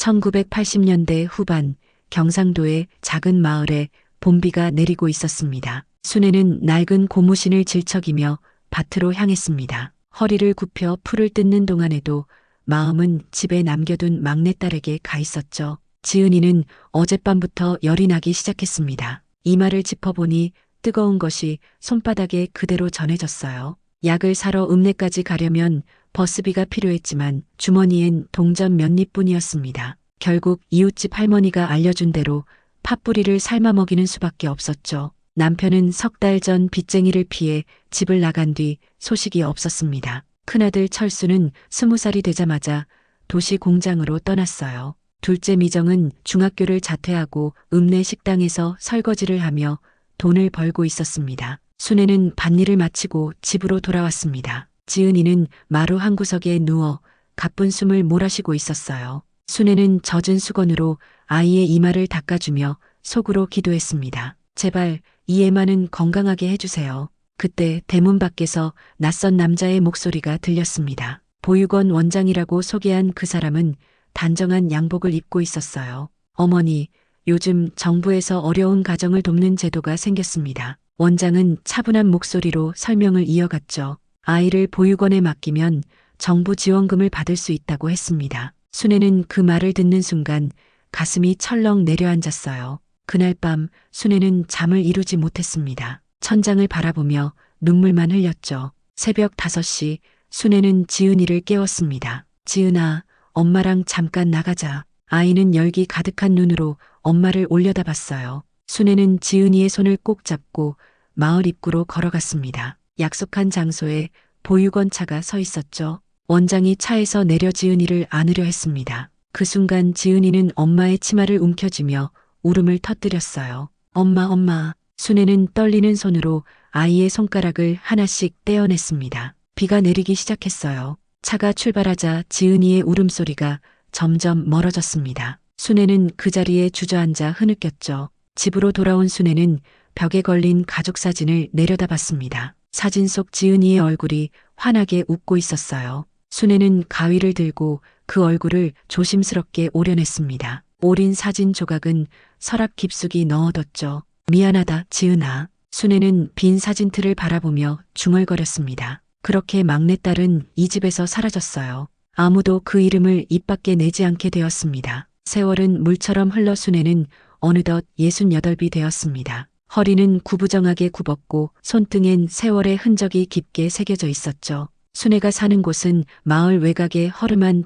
1980년대 후반 경상도의 작은 마을에 봄비가 내리고 있었습니다. 순애는 낡은 고무신을 질척이며 밭으로 향했습니다. 허리를 굽혀 풀을 뜯는 동안에도 마음은 집에 남겨둔 막내딸에게 가 있었죠. 지은이는 어젯밤부터 열이 나기 시작했습니다. 이마를 짚어보니 뜨거운 것이 손바닥에 그대로 전해졌어요. 약을 사러 읍내까지 가려면 버스비가 필요했지만 주머니엔 동전 몇 립뿐이었습니다. 결국 이웃집 할머니가 알려준 대로 팥뿌리를 삶아 먹이는 수밖에 없었죠. 남편은 석 달 전 빚쟁이를 피해 집을 나간 뒤 소식이 없었습니다. 큰아들 철수는 20살이 되자마자 도시 공장으로 떠났어요. 둘째 미정은 중학교를 자퇴하고 읍내 식당에서 설거지를 하며 돈을 벌고 있었습니다. 순애는 밭일을 마치고 집으로 돌아왔습니다. 지은이는 마루 한 구석에 누워 가쁜 숨을 몰아쉬고 있었어요. 순애는 젖은 수건으로 아이의 이마를 닦아주며 속으로 기도했습니다. 제발 이 애만은 건강하게 해주세요. 그때 대문 밖에서 낯선 남자의 목소리가 들렸습니다. 보육원 원장이라고 소개한 그 사람은 단정한 양복을 입고 있었어요. 어머니, 요즘 정부에서 어려운 가정을 돕는 제도가 생겼습니다. 원장은 차분한 목소리로 설명을 이어갔죠. 아이를 보육원에 맡기면 정부 지원금을 받을 수 있다고 했습니다. 순애는 그 말을 듣는 순간 가슴이 철렁 내려앉았어요. 그날 밤 순애는 잠을 이루지 못했습니다. 천장을 바라보며 눈물만 흘렸죠. 새벽 5시 순애는 지은이를 깨웠습니다. 지은아, 엄마랑 잠깐 나가자. 아이는 열기 가득한 눈으로 엄마를 올려다봤어요. 순애는 지은이의 손을 꼭 잡고 마을 입구로 걸어갔습니다. 약속한 장소에 보육원 차가 서 있었죠. 원장이 차에서 내려 지은이를 안으려 했습니다. 그 순간 지은이는 엄마의 치마를 움켜쥐며 울음을 터뜨렸어요. 엄마, 엄마. 순애는 떨리는 손으로 아이의 손가락을 하나씩 떼어냈습니다. 비가 내리기 시작했어요. 차가 출발하자 지은이의 울음소리가 점점 멀어졌습니다. 순애는 그 자리에 주저앉아 흐느꼈죠. 집으로 돌아온 순애는 벽에 걸린 가족 사진을 내려다봤습니다. 사진 속 지은이의 얼굴이 환하게 웃고 있었어요. 순애는 가위를 들고 그 얼굴을 조심스럽게 오려냈습니다. 오린 사진 조각은 서랍 깊숙이 넣어뒀죠. 미안하다, 지은아. 순애는 빈 사진틀을 바라보며 중얼거렸습니다. 그렇게 막내딸은 이 집에서 사라졌어요. 아무도 그 이름을 입 밖에 내지 않게 되었습니다. 세월은 물처럼 흘러 순애는 어느덧 68이 되었습니다. 허리는 구부정하게 굽었고 손등엔 세월의 흔적이 깊게 새겨져 있었죠. 순애가 사는 곳은 마을 외곽의 허름한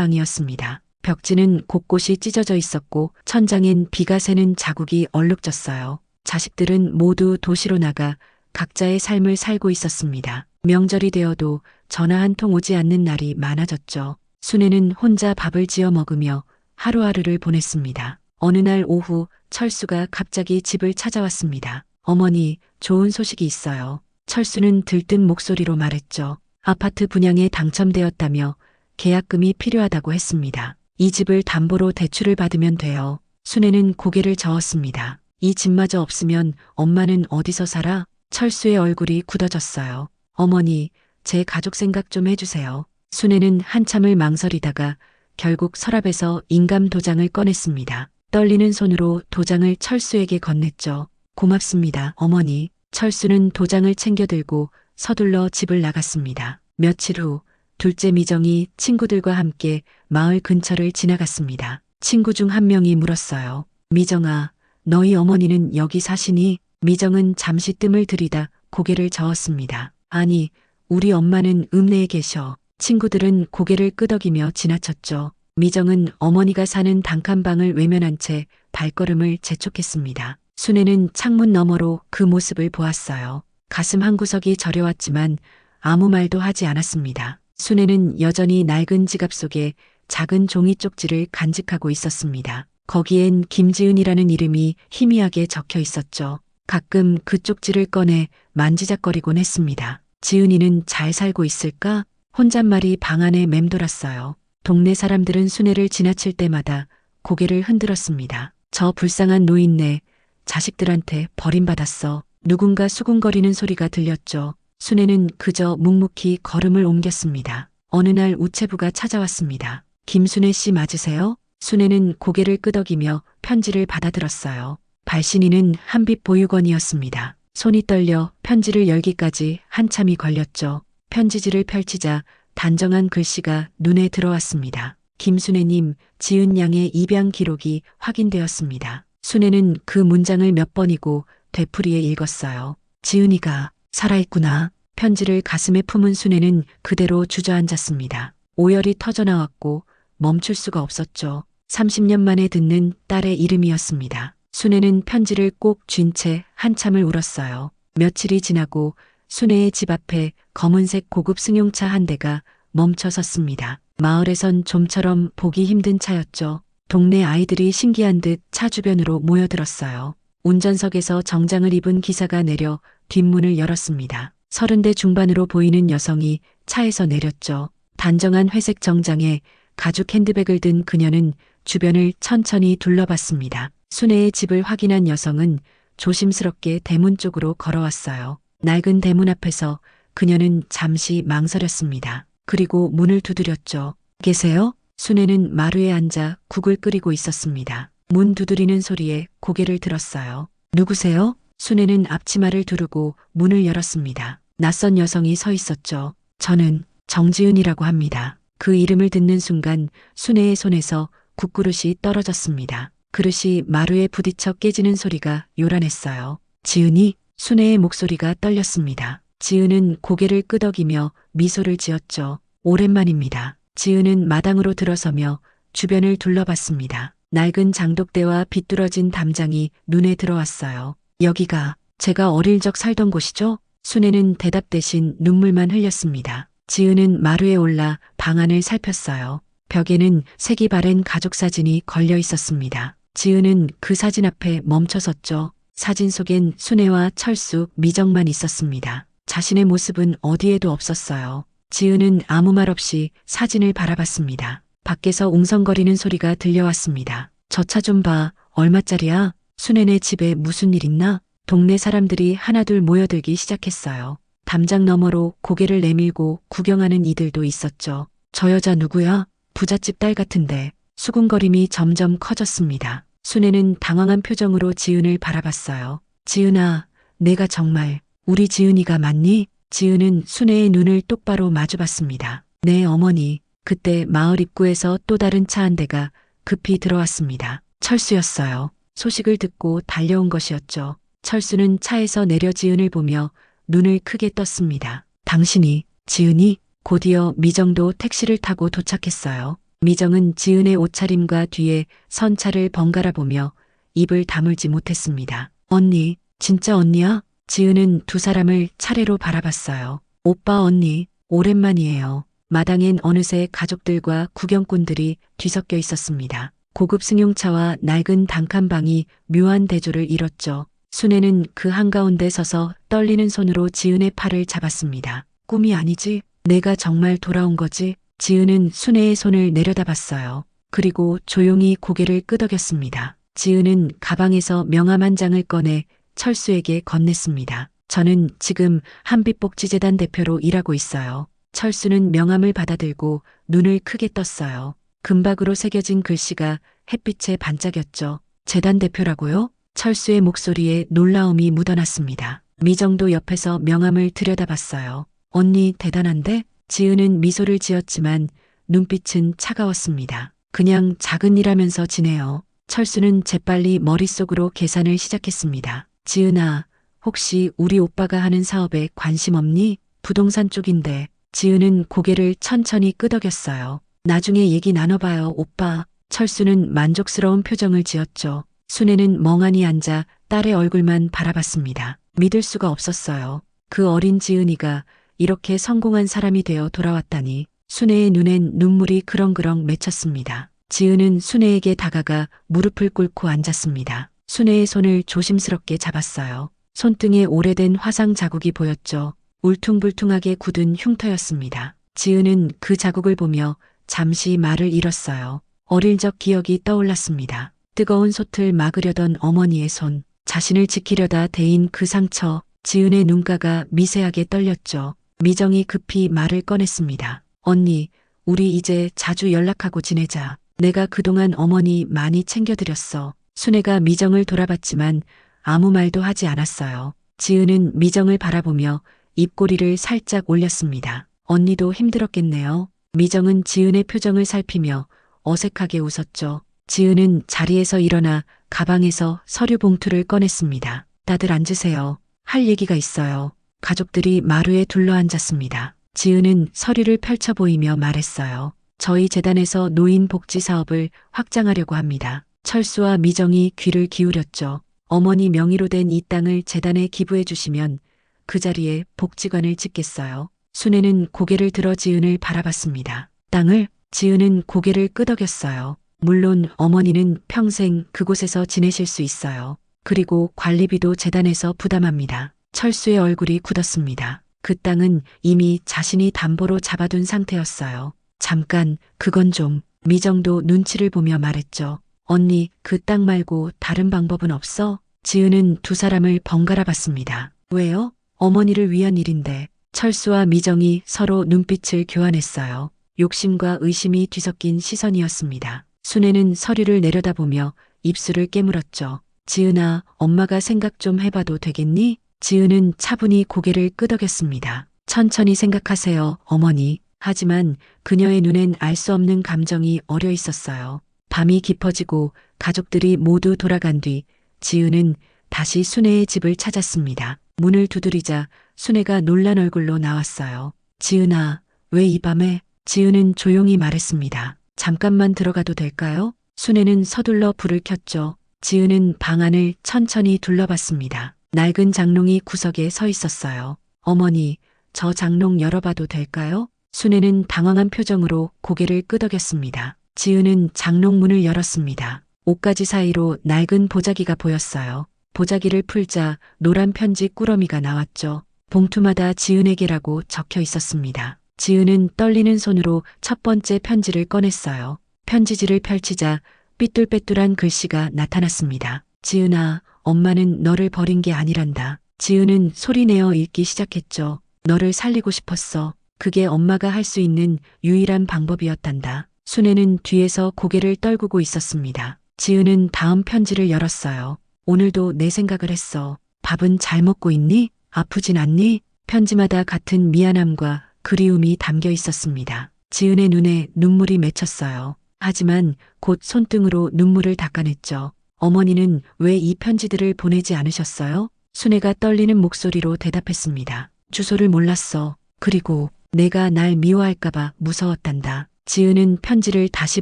단칸방이었습니다. 벽지는 곳곳이 찢어져 있었고 천장엔 비가 새는 자국이 얼룩졌어요. 자식들은 모두 도시로 나가 각자의 삶을 살고 있었습니다. 명절이 되어도 전화 한 통 오지 않는 날이 많아졌죠. 순애는 혼자 밥을 지어 먹으며 하루하루를 보냈습니다. 어느 날 오후 철수가 갑자기 집을 찾아왔습니다. 어머니, 좋은 소식이 있어요. 철수는 들뜬 목소리로 말했죠. 아파트 분양에 당첨되었다며 계약금이 필요하다고 했습니다. 이 집을 담보로 대출을 받으면 돼요. 순애는 고개를 저었습니다. 이 집마저 없으면 엄마는 어디서 살아? 철수의 얼굴이 굳어졌어요. 어머니, 제 가족 생각 좀 해주세요. 순애는 한참을 망설이다가 결국 서랍에서 인감 도장을 꺼냈습니다. 떨리는 손으로 도장을 철수에게 건넸죠. 고맙습니다, 어머니. 철수는 도장을 챙겨들고 서둘러 집을 나갔습니다. 며칠 후 둘째 미정이 친구들과 함께 마을 근처를 지나갔습니다. 친구 중 한 명이 물었어요. 미정아, 너희 어머니는 여기 사시니? 미정은 잠시 뜸을 들이다 고개를 저었습니다. 아니, 우리 엄마는 읍내에 계셔. 친구들은 고개를 끄덕이며 지나쳤죠. 미정은 어머니가 사는 단칸방을 외면한 채 발걸음을 재촉했습니다. 순애는 창문 너머로 그 모습을 보았어요. 가슴 한구석이 저려왔지만 아무 말도 하지 않았습니다. 순애는 여전히 낡은 지갑 속에 작은 종이 쪽지를 간직하고 있었습니다. 거기엔 김지은이라는 이름이 희미하게 적혀 있었죠. 가끔 그 쪽지를 꺼내 만지작거리곤 했습니다. 지은이는 잘 살고 있을까? 혼잣말이 방 안에 맴돌았어요. 동네 사람들은 순애를 지나칠 때마다 고개를 흔들었습니다. 저 불쌍한 노인네, 자식들한테 버림받았어. 누군가 수군거리는 소리가 들렸죠. 순애는 그저 묵묵히 걸음을 옮겼습니다. 어느 날 우체부가 찾아왔습니다. 김순애 씨 맞으세요? 순애는 고개를 끄덕이며 편지를 받아들었어요. 발신인은 한빛 보육원이었습니다. 손이 떨려 편지를 열기까지 한참이 걸렸죠. 편지지를 펼치자 단정한 글씨가 눈에 들어왔습니다. 김순애님, 지은 양의 입양 기록이 확인되었습니다. 순애는 그 문장을 몇 번이고 되풀이해 읽었어요. 지은이가 살아있구나. 편지를 가슴에 품은 순애는 그대로 주저앉았습니다. 오열이 터져나왔고 멈출 수가 없었죠. 30년 만에 듣는 딸의 이름이었습니다. 순애는 편지를 꼭 쥔 채 한참을 울었어요. 며칠이 지나고 순애의 집 앞에 검은색 고급 승용차 한 대가 멈춰 섰습니다. 마을에선 좀처럼 보기 힘든 차였죠. 동네 아이들이 신기한 듯 차 주변으로 모여들었어요. 운전석에서 정장을 입은 기사가 내려 뒷문을 열었습니다. 30대 중반으로 보이는 여성이 차에서 내렸죠. 단정한 회색 정장에 가죽 핸드백을 든 그녀는 주변을 천천히 둘러봤습니다. 순애의 집을 확인한 여성은 조심스럽게 대문 쪽으로 걸어왔어요. 낡은 대문 앞에서 그녀는 잠시 망설였습니다. 그리고 문을 두드렸죠. 계세요? 순애는 마루에 앉아 국을 끓이고 있었습니다. 문 두드리는 소리에 고개를 들었어요. 누구세요? 순애는 앞치마를 두르고 문을 열었습니다. 낯선 여성이 서 있었죠. 저는 정지은이라고 합니다. 그 이름을 듣는 순간 순애의 손에서 국그릇이 떨어졌습니다. 그릇이 마루에 부딪혀 깨지는 소리가 요란했어요. 지은이? 순애의 목소리가 떨렸습니다. 지은은 고개를 끄덕이며 미소를 지었죠. 오랜만입니다. 지은은 마당으로 들어서며 주변을 둘러봤습니다. 낡은 장독대와 비뚤어진 담장이 눈에 들어왔어요. 여기가 제가 어릴 적 살던 곳이죠? 순애는 대답 대신 눈물만 흘렸습니다. 지은은 마루에 올라 방안을 살폈어요. 벽에는 색이 바랜 가족 사진이 걸려 있었습니다. 지은은 그 사진 앞에 멈춰섰죠. 사진 속엔 순애와 철수, 미정만 있었습니다. 자신의 모습은 어디에도 없었어요. 지은은 아무 말 없이 사진을 바라봤습니다. 밖에서 웅성거리는 소리가 들려왔습니다. 저 차 좀 봐. 얼마짜리야? 순애네 집에 무슨 일 있나? 동네 사람들이 하나둘 모여들기 시작했어요. 담장 너머로 고개를 내밀고 구경하는 이들도 있었죠. 저 여자 누구야? 부잣집 딸 같은데. 수군거림이 점점 커졌습니다. 순애는 당황한 표정으로 지은을 바라봤어요. 지은아, 내가 정말 우리 지은이가 맞니? 지은은 순애의 눈을 똑바로 마주봤습니다. 네, 어머니. 그때 마을 입구에서 또 다른 차 한 대가 급히 들어왔습니다. 철수였어요. 소식을 듣고 달려온 것이었죠. 철수는 차에서 내려 지은을 보며 눈을 크게 떴습니다. 당신이 지은이? 곧이어 미정도 택시를 타고 도착했어요. 미정은 지은의 옷차림과 뒤에 선 차를 번갈아 보며 입을 다물지 못했습니다. 언니, 진짜 언니야? 지은은 두 사람을 차례로 바라봤어요. 오빠, 언니, 오랜만이에요. 마당엔 어느새 가족들과 구경꾼들이 뒤섞여 있었습니다. 고급 승용차와 낡은 단칸방이 묘한 대조를 이뤘죠. 순애는 그 한가운데 서서 떨리는 손으로 지은의 팔을 잡았습니다. 꿈이 아니지? 내가 정말 돌아온 거지? 지은은 순애의 손을 내려다봤어요. 그리고 조용히 고개를 끄덕였습니다. 지은은 가방에서 명함 한 장을 꺼내 철수에게 건넸습니다. 저는 지금 한빛복지재단 대표로 일하고 있어요. 철수는 명함을 받아들고 눈을 크게 떴어요. 금박으로 새겨진 글씨가 햇빛에 반짝였죠. 재단 대표라고요? 철수의 목소리에 놀라움이 묻어났습니다. 미정도 옆에서 명함을 들여다봤어요. 언니 대단한데? 지은은 미소를 지었지만 눈빛은 차가웠습니다. 그냥 작은 일하면서 지내요. 철수는 재빨리 머릿속으로 계산을 시작했습니다. 지은아, 혹시 우리 오빠가 하는 사업에 관심 없니? 부동산 쪽인데. 지은은 고개를 천천히 끄덕였어요. 나중에 얘기 나눠봐요, 오빠. 철수는 만족스러운 표정을 지었죠. 순애는 멍하니 앉아 딸의 얼굴만 바라봤습니다. 믿을 수가 없었어요. 그 어린 지은이가 이렇게 성공한 사람이 되어 돌아왔다니. 순애의 눈엔 눈물이 그렁그렁 맺혔습니다. 지은은 순애에게 다가가 무릎을 꿇고 앉았습니다. 순애의 손을 조심스럽게 잡았어요. 손등에 오래된 화상 자국이 보였죠. 울퉁불퉁하게 굳은 흉터였습니다. 지은은 그 자국을 보며 잠시 말을 잃었어요. 어릴 적 기억이 떠올랐습니다. 뜨거운 솥을 막으려던 어머니의 손, 자신을 지키려다 데인 그 상처. 지은의 눈가가 미세하게 떨렸죠. 미정이 급히 말을 꺼냈습니다. 언니, 우리 이제 자주 연락하고 지내자. 내가 그동안 어머니 많이 챙겨드렸어. 순애가 미정을 돌아봤지만 아무 말도 하지 않았어요. 지은은 미정을 바라보며 입꼬리를 살짝 올렸습니다. 언니도 힘들었겠네요. 미정은 지은의 표정을 살피며 어색하게 웃었죠. 지은은 자리에서 일어나 가방에서 서류 봉투를 꺼냈습니다. 다들 앉으세요. 할 얘기가 있어요. 가족들이 마루에 둘러앉았습니다. 지은은 서류를 펼쳐 보이며 말했어요. 저희 재단에서 노인 복지 사업을 확장하려고 합니다. 철수와 미정이 귀를 기울였죠. 어머니 명의로 된 이 땅을 재단에 기부해 주시면 그 자리에 복지관을 짓겠어요. 순애는 고개를 들어 지은을 바라봤습니다. 땅을? 지은은 고개를 끄덕였어요. 물론 어머니는 평생 그곳에서 지내실 수 있어요. 그리고 관리비도 재단에서 부담합니다. 철수의 얼굴이 굳었습니다. 그 땅은 이미 자신이 담보로 잡아둔 상태였어요. 잠깐, 그건 좀. 미정도 눈치를 보며 말했죠. 언니, 그 땅 말고 다른 방법은 없어? 지은은 두 사람을 번갈아 봤습니다. 왜요? 어머니를 위한 일인데. 철수와 미정이 서로 눈빛을 교환했어요. 욕심과 의심이 뒤섞인 시선이었습니다. 순애는 서류를 내려다보며 입술을 깨물었죠. 지은아, 엄마가 생각 좀 해봐도 되겠니? 지은은 차분히 고개를 끄덕였습니다. 천천히 생각하세요, 어머니. 하지만 그녀의 눈엔 알 수 없는 감정이 어려 있었어요. 밤이 깊어지고 가족들이 모두 돌아간 뒤 지은은 다시 순애의 집을 찾았습니다. 문을 두드리자 순애가 놀란 얼굴로 나왔어요. 지은아, 왜 이 밤에? 지은은 조용히 말했습니다. 잠깐만 들어가도 될까요? 순애는 서둘러 불을 켰죠. 지은은 방 안을 천천히 둘러봤습니다. 낡은 장롱이 구석에 서 있었어요. 어머니, 저 장롱 열어봐도 될까요? 순애는 당황한 표정으로 고개를 끄덕였습니다. 지은은 장롱 문을 열었습니다. 옷가지 사이로 낡은 보자기가 보였어요. 보자기를 풀자 노란 편지 꾸러미가 나왔죠. 봉투마다 지은에게라고 적혀 있었습니다. 지은은 떨리는 손으로 첫 번째 편지를 꺼냈어요. 편지지를 펼치자 삐뚤빼뚤한 글씨가 나타났습니다. 지은아, 엄마는 너를 버린 게 아니란다. 지은은 소리내어 읽기 시작했죠. 너를 살리고 싶었어. 그게 엄마가 할 수 있는 유일한 방법이었단다. 순애는 뒤에서 고개를 떨구고 있었습니다. 지은은 다음 편지를 열었어요. 오늘도 내 생각을 했어. 밥은 잘 먹고 있니? 아프진 않니? 편지마다 같은 미안함과 그리움이 담겨 있었습니다. 지은의 눈에 눈물이 맺혔어요. 하지만 곧 손등으로 눈물을 닦아냈죠. 어머니는 왜 이 편지들을 보내지 않으셨어요? 순애가 떨리는 목소리로 대답했습니다. 주소를 몰랐어. 그리고 내가 날 미워할까봐 무서웠단다. 지은은 편지를 다시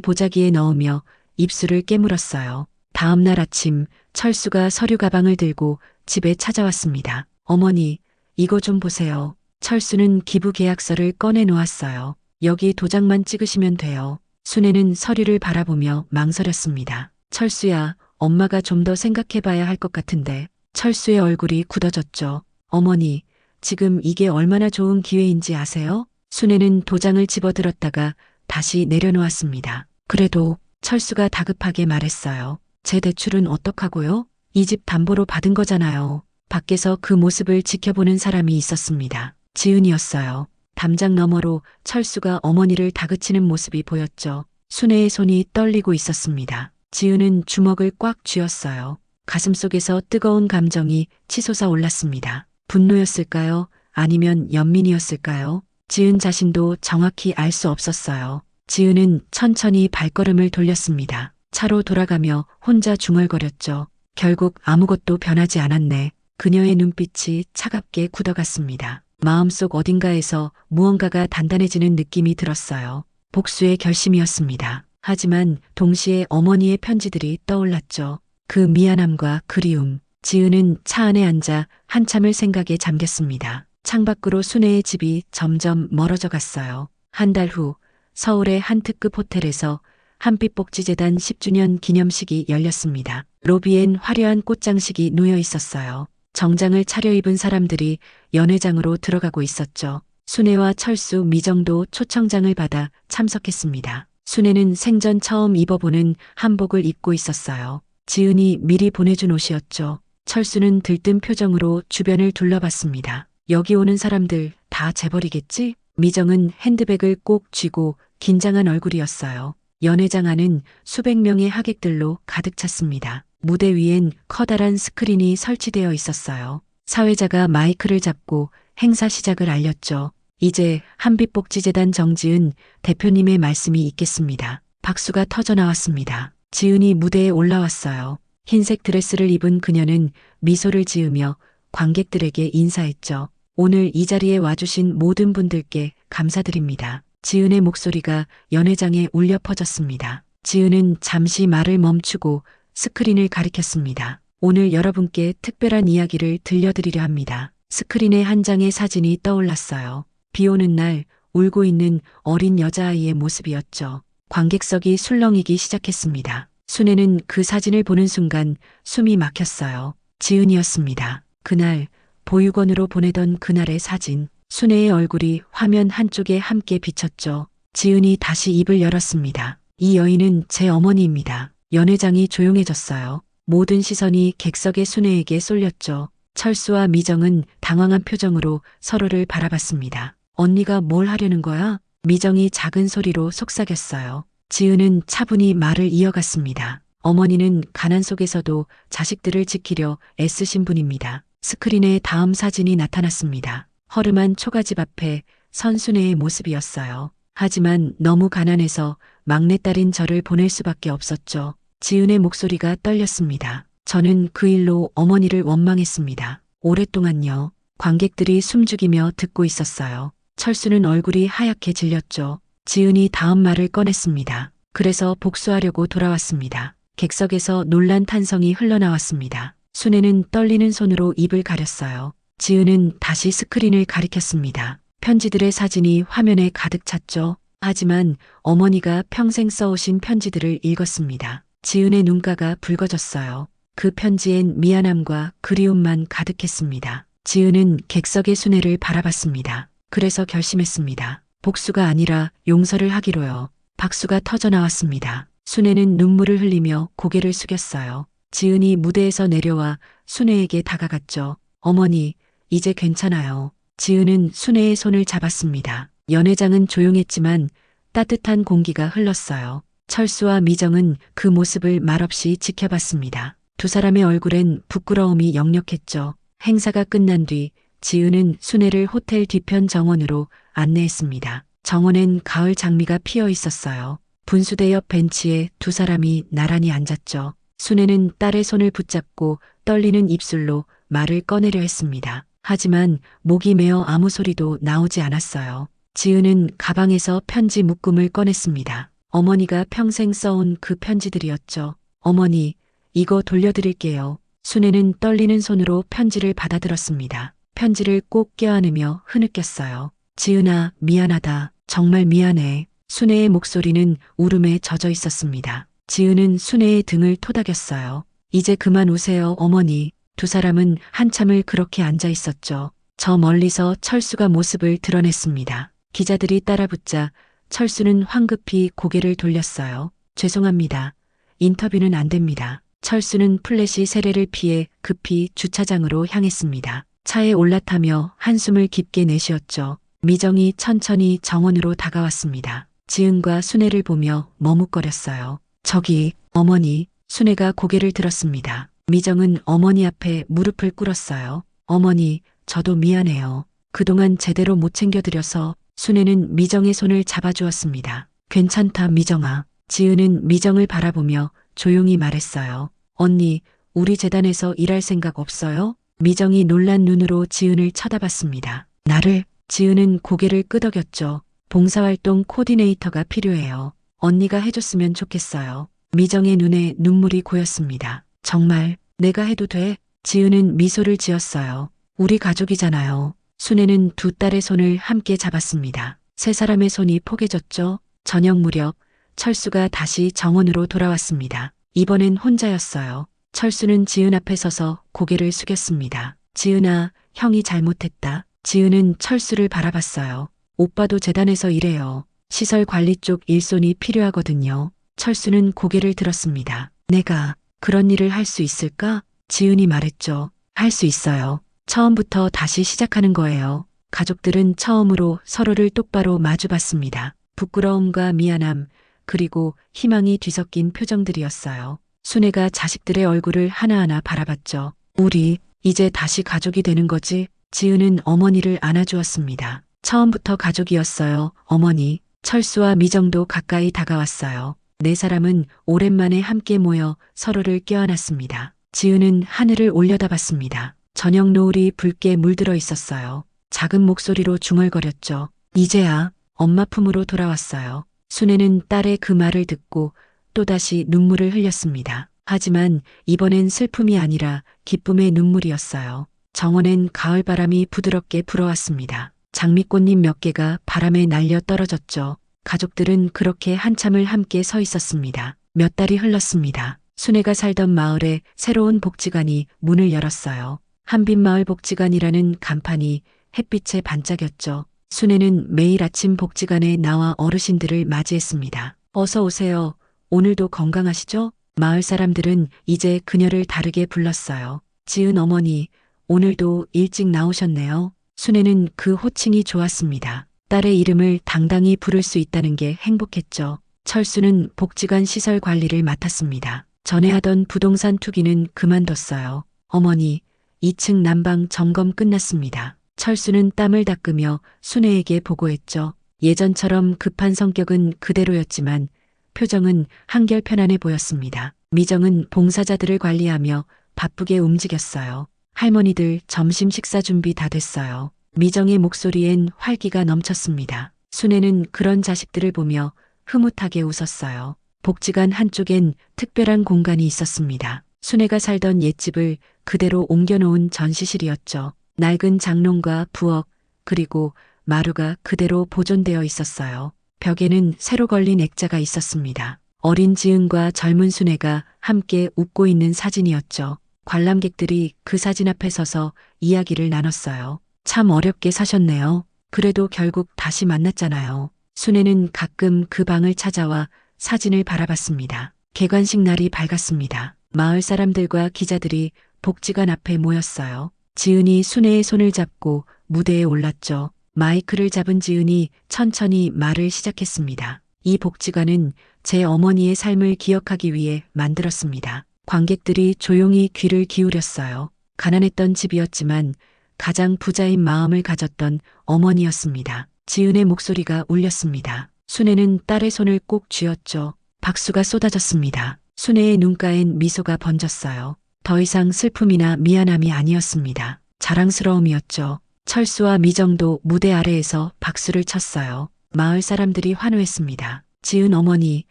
보자기에 넣으며 입술을 깨물었어요. 다음 날 아침 철수가 서류 가방을 들고 집에 찾아왔습니다. 어머니, 이거 좀 보세요. 철수는 기부 계약서를 꺼내 놓았어요. 여기 도장만 찍으시면 돼요. 순애는 서류를 바라보며 망설였습니다. 철수야, 엄마가 좀 더 생각해봐야 할 것 같은데. 철수의 얼굴이 굳어졌죠. 어머니, 지금 이게 얼마나 좋은 기회인지 아세요? 순애는 도장을 집어들었다가 다시 내려놓았습니다. 그래도 철수가 다급하게 말했어요. 제 대출은 어떡하고요? 이 집 담보로 받은 거잖아요. 밖에서 그 모습을 지켜보는 사람이 있었습니다. 지은이었어요. 담장 너머로 철수가 어머니를 다그치는 모습이 보였죠. 순애의 손이 떨리고 있었습니다. 지은은 주먹을 꽉 쥐었어요. 가슴속에서 뜨거운 감정이 치솟아 올랐습니다. 분노였을까요? 아니면 연민이었을까요? 지은 자신도 정확히 알 수 없었어요. 지은은 천천히 발걸음을 돌렸습니다. 차로 돌아가며 혼자 중얼거렸죠. 결국 아무것도 변하지 않았네. 그녀의 눈빛이 차갑게 굳어갔습니다. 마음속 어딘가에서 무언가가 단단해지는 느낌이 들었어요. 복수의 결심이었습니다. 하지만 동시에 어머니의 편지들이 떠올랐죠. 그 미안함과 그리움. 지은은 차 안에 앉아 한참을 생각에 잠겼습니다. 창밖으로 순애의 집이 점점 멀어져 갔어요. 한 달 후 서울의 한 특급 호텔에서 한빛복지재단 10주년 기념식이 열렸습니다. 로비엔 화려한 꽃장식이 놓여 있었어요. 정장을 차려입은 사람들이 연회장으로 들어가고 있었죠. 순애와 철수, 미정도 초청장을 받아 참석했습니다. 순애는 생전 처음 입어보는 한복을 입고 있었어요. 지은이 미리 보내준 옷이었죠. 철수는 들뜬 표정으로 주변을 둘러봤습니다. 여기 오는 사람들 다 재벌이겠지? 미정은 핸드백을 꼭 쥐고 긴장한 얼굴이었어요. 연회장 안은 수백 명의 하객들로 가득 찼습니다. 무대 위엔 커다란 스크린이 설치되어 있었어요. 사회자가 마이크를 잡고 행사 시작을 알렸죠. 이제 한빛복지재단 정지은 대표님의 말씀이 있겠습니다. 박수가 터져 나왔습니다. 지은이 무대에 올라왔어요. 흰색 드레스를 입은 그녀는 미소를 지으며 관객들에게 인사했죠. 오늘 이 자리에 와주신 모든 분들께 감사드립니다. 지은의 목소리가 연회장에 울려 퍼졌습니다. 지은은 잠시 말을 멈추고 스크린을 가리켰습니다. 오늘 여러분께 특별한 이야기를 들려드리려 합니다. 스크린에 한 장의 사진이 떠올랐어요. 비 오는 날 울고 있는 어린 여자아이의 모습이었죠. 관객석이 술렁이기 시작했습니다. 순애는 그 사진을 보는 순간 숨이 막혔어요. 지은이었습니다. 그날 보육원으로 보내던 그날의 사진. 순애의 얼굴이 화면 한쪽에 함께 비쳤죠. 지은이 다시 입을 열었습니다. 이 여인은 제 어머니입니다. 연회장이 조용해졌어요. 모든 시선이 객석의 순애에게 쏠렸죠. 철수와 미정은 당황한 표정으로 서로를 바라봤습니다. 언니가 뭘 하려는 거야? 미정이 작은 소리로 속삭였어요. 지은은 차분히 말을 이어갔습니다. 어머니는 가난 속에서도 자식들을 지키려 애쓰신 분입니다. 스크린에 다음 사진이 나타났습니다. 허름한 초가집 앞에 선 순애의 모습이었어요. 하지만 너무 가난해서 막내딸인 저를 보낼 수밖에 없었죠. 지은의 목소리가 떨렸습니다. 저는 그 일로 어머니를 원망했습니다. 오랫동안요. 관객들이 숨죽이며 듣고 있었어요. 철수는 얼굴이 하얗게 질렸죠. 지은이 다음 말을 꺼냈습니다. 그래서 복수하려고 돌아왔습니다. 객석에서 놀란 탄성이 흘러나왔습니다. 순애는 떨리는 손으로 입을 가렸어요. 지은은 다시 스크린을 가리켰습니다. 편지들의 사진이 화면에 가득 찼죠. 하지만 어머니가 평생 써오신 편지들을 읽었습니다. 지은의 눈가가 붉어졌어요. 그 편지엔 미안함과 그리움만 가득했습니다. 지은은 객석의 순애를 바라봤습니다. 그래서 결심했습니다. 복수가 아니라 용서를 하기로요. 박수가 터져 나왔습니다. 순애는 눈물을 흘리며 고개를 숙였어요. 지은이 무대에서 내려와 순애에게 다가갔죠. 어머니, 이제 괜찮아요. 지은은 순애의 손을 잡았습니다. 연회장은 조용했지만 따뜻한 공기가 흘렀어요. 철수와 미정은 그 모습을 말없이 지켜봤습니다. 두 사람의 얼굴엔 부끄러움이 역력했죠. 행사가 끝난 뒤 지은은 순애를 호텔 뒤편 정원으로 안내했습니다. 정원엔 가을 장미가 피어 있었어요. 분수대 옆 벤치에 두 사람이 나란히 앉았죠. 순애는 딸의 손을 붙잡고 떨리는 입술로 말을 꺼내려 했습니다. 하지만 목이 메어 아무 소리도 나오지 않았어요. 지은은 가방에서 편지 묶음을 꺼냈습니다. 어머니가 평생 써온 그 편지들이었죠. 어머니, 이거 돌려드릴게요. 순애는 떨리는 손으로 편지를 받아들었습니다. 편지를 꼭 껴안으며 흐느꼈어요. 지은아, 미안하다. 정말 미안해. 순애의 목소리는 울음에 젖어 있었습니다. 지은은 순애의 등을 토닥였어요. 이제 그만 우세요, 어머니. 두 사람은 한참을 그렇게 앉아 있었죠. 저 멀리서 철수가 모습을 드러냈습니다. 기자들이 따라붙자 철수는 황급히 고개를 돌렸어요. 죄송합니다. 인터뷰는 안 됩니다. 철수는 플래시 세례를 피해 급히 주차장으로 향했습니다. 차에 올라타며 한숨을 깊게 내쉬었죠. 미정이 천천히 정원으로 다가왔습니다. 지은과 순애를 보며 머뭇거렸어요. 저기, 어머니. 순애가 고개를 들었습니다. 미정은 어머니 앞에 무릎을 꿇었어요. 어머니, 저도 미안해요. 그동안 제대로 못 챙겨드려서. 순애는 미정의 손을 잡아주었습니다. 괜찮다, 미정아. 지은은 미정을 바라보며 조용히 말했어요. 언니, 우리 재단에서 일할 생각 없어요? 미정이 놀란 눈으로 지은을 쳐다봤습니다. 나를? 지은은 고개를 끄덕였죠. 봉사활동 코디네이터가 필요해요. 언니가 해줬으면 좋겠어요. 미정의 눈에 눈물이 고였습니다. 정말 내가 해도 돼? 지은은 미소를 지었어요. 우리 가족이잖아요. 순애는 두 딸의 손을 함께 잡았습니다. 세 사람의 손이 포개졌죠. 저녁 무렵 철수가 다시 정원으로 돌아왔습니다. 이번엔 혼자였어요. 철수는 지은 앞에 서서 고개를 숙였습니다. 지은아, 형이 잘못했다. 지은은 철수를 바라봤어요. 오빠도 재단에서 일해요. 시설 관리 쪽 일손이 필요하거든요. 철수는 고개를 들었습니다. 내가 그런 일을 할 수 있을까? 지은이 말했죠. 할 수 있어요. 처음부터 다시 시작하는 거예요. 가족들은 처음으로 서로를 똑바로 마주봤습니다. 부끄러움과 미안함, 그리고 희망이 뒤섞인 표정들이었어요. 순애가 자식들의 얼굴을 하나하나 바라봤죠. 우리 이제 다시 가족이 되는 거지? 지은은 어머니를 안아주었습니다. 처음부터 가족이었어요, 어머니. 철수와 미정도 가까이 다가왔어요. 네 사람은 오랜만에 함께 모여 서로를 껴안았습니다. 지은은 하늘을 올려다봤습니다. 저녁 노을이 붉게 물들어 있었어요. 작은 목소리로 중얼거렸죠. 이제야 엄마 품으로 돌아왔어요. 순애는 딸의 그 말을 듣고 또다시 눈물을 흘렸습니다. 하지만 이번엔 슬픔이 아니라 기쁨의 눈물이었어요. 정원엔 가을바람이 부드럽게 불어왔습니다. 장미꽃잎 몇 개가 바람에 날려 떨어졌죠. 가족들은 그렇게 한참을 함께 서 있었습니다. 몇 달이 흘렀습니다. 순애가 살던 마을에 새로운 복지관이 문을 열었어요. 한빛마을 복지관이라는 간판이 햇빛에 반짝였죠. 순애는 매일 아침 복지관에 나와 어르신들을 맞이했습니다. 어서 오세요. 오늘도 건강하시죠? 마을 사람들은 이제 그녀를 다르게 불렀어요. 지은 어머니, 오늘도 일찍 나오셨네요. 순애는 그 호칭이 좋았습니다. 딸의 이름을 당당히 부를 수 있다는 게 행복했죠. 철수는 복지관 시설 관리를 맡았습니다. 전에 하던 부동산 투기는 그만뒀어요. 어머니, 2층 난방 점검 끝났습니다. 철수는 땀을 닦으며 순애에게 보고했죠. 예전처럼 급한 성격은 그대로였지만 표정은 한결 편안해 보였습니다. 미정은 봉사자들을 관리하며 바쁘게 움직였어요. 할머니들 점심 식사 준비 다 됐어요. 미정의 목소리엔 활기가 넘쳤습니다. 순애는 그런 자식들을 보며 흐뭇하게 웃었어요. 복지관 한쪽엔 특별한 공간이 있었습니다. 순애가 살던 옛집을 그대로 옮겨놓은 전시실이었죠. 낡은 장롱과 부엌 그리고 마루가 그대로 보존되어 있었어요. 벽에는 새로 걸린 액자가 있었습니다. 어린 지은과 젊은 순애가 함께 웃고 있는 사진이었죠. 관람객들이 그 사진 앞에 서서 이야기를 나눴어요. 참 어렵게 사셨네요. 그래도 결국 다시 만났잖아요. 순애는 가끔 그 방을 찾아와 사진을 바라봤습니다. 개관식 날이 밝았습니다. 마을 사람들과 기자들이 복지관 앞에 모였어요. 지은이 순애의 손을 잡고 무대에 올랐죠. 마이크를 잡은 지은이 천천히 말을 시작했습니다. 이 복지관은 제 어머니의 삶을 기억하기 위해 만들었습니다. 관객들이 조용히 귀를 기울였어요. 가난했던 집이었지만 가장 부자인 마음을 가졌던 어머니였습니다. 지은의 목소리가 울렸습니다. 순애는 딸의 손을 꼭 쥐었죠. 박수가 쏟아졌습니다. 순애의 눈가엔 미소가 번졌어요. 더 이상 슬픔이나 미안함이 아니었습니다. 자랑스러움이었죠. 철수와 미정도 무대 아래에서 박수를 쳤어요. 마을 사람들이 환호했습니다. 지은 어머니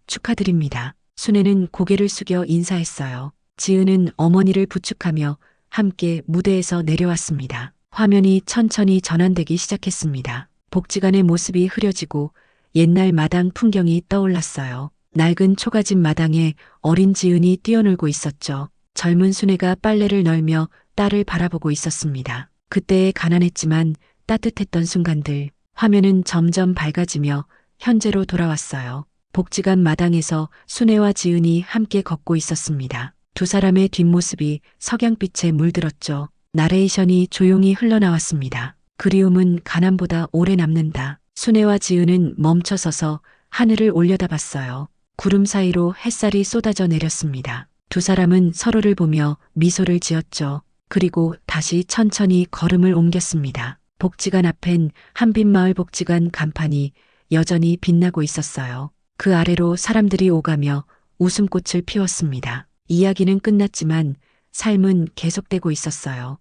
축하드립니다. 순애는 고개를 숙여 인사했어요. 지은은 어머니를 부축하며 함께 무대에서 내려왔습니다. 화면이 천천히 전환되기 시작했습니다. 복지관의 모습이 흐려지고 옛날 마당 풍경이 떠올랐어요. 낡은 초가집 마당에 어린 지은이 뛰어놀고 있었죠. 젊은 순애가 빨래를 널며 딸을 바라보고 있었습니다. 그때의 가난했지만 따뜻했던 순간들, 화면은 점점 밝아지며 현재로 돌아왔어요. 복지관 마당에서 순애와 지은이 함께 걷고 있었습니다. 두 사람의 뒷모습이 석양빛에 물들었죠. 나레이션이 조용히 흘러나왔습니다. 그리움은 가난보다 오래 남는다. 순애와 지은은 멈춰서서 하늘을 올려다봤어요. 구름 사이로 햇살이 쏟아져 내렸습니다. 두 사람은 서로를 보며 미소를 지었죠. 그리고 다시 천천히 걸음을 옮겼습니다. 복지관 앞엔 한빛마을 복지관 간판이 여전히 빛나고 있었어요. 그 아래로 사람들이 오가며 웃음꽃을 피웠습니다. 이야기는 끝났지만 삶은 계속되고 있었어요.